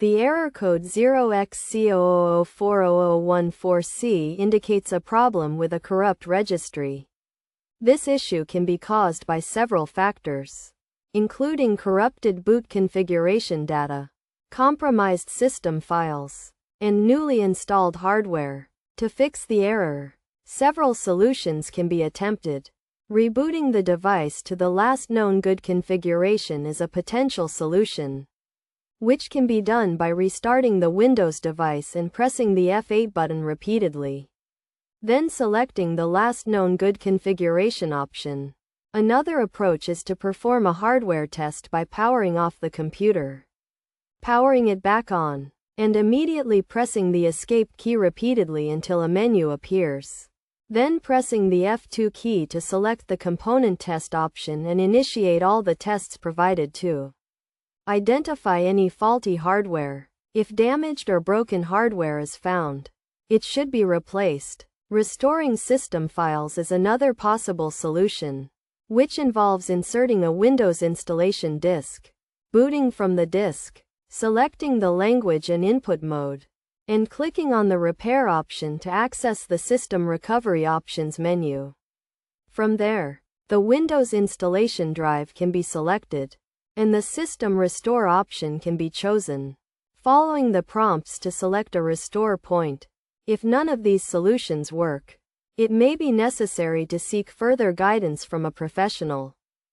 The error code 0Xc000014c indicates a problem with a corrupt registry. This issue can be caused by several factors, including corrupted boot configuration data, compromised system files, and newly installed hardware. To fix the error, several solutions can be attempted. Rebooting the device to the last known good configuration is a potential solution, which can be done by restarting the Windows device and pressing the F8 button repeatedly, then selecting the last known good configuration option. Another approach is to perform a hardware test by powering off the computer, powering it back on, and immediately pressing the escape key repeatedly until a menu appears. Then pressing the F2 key to select the component test option and initiate all the tests provided to identify any faulty hardware. If damaged or broken hardware is found, it should be replaced. Restoring system files is another possible solution, which involves inserting a Windows installation disk, booting from the disk, selecting the language and input mode, and clicking on the repair option to access the System Recovery Options menu. From there, the Windows installation drive can be selected, and the System Restore option can be chosen, following the prompts to select a restore point. If none of these solutions work, it may be necessary to seek further guidance from a professional.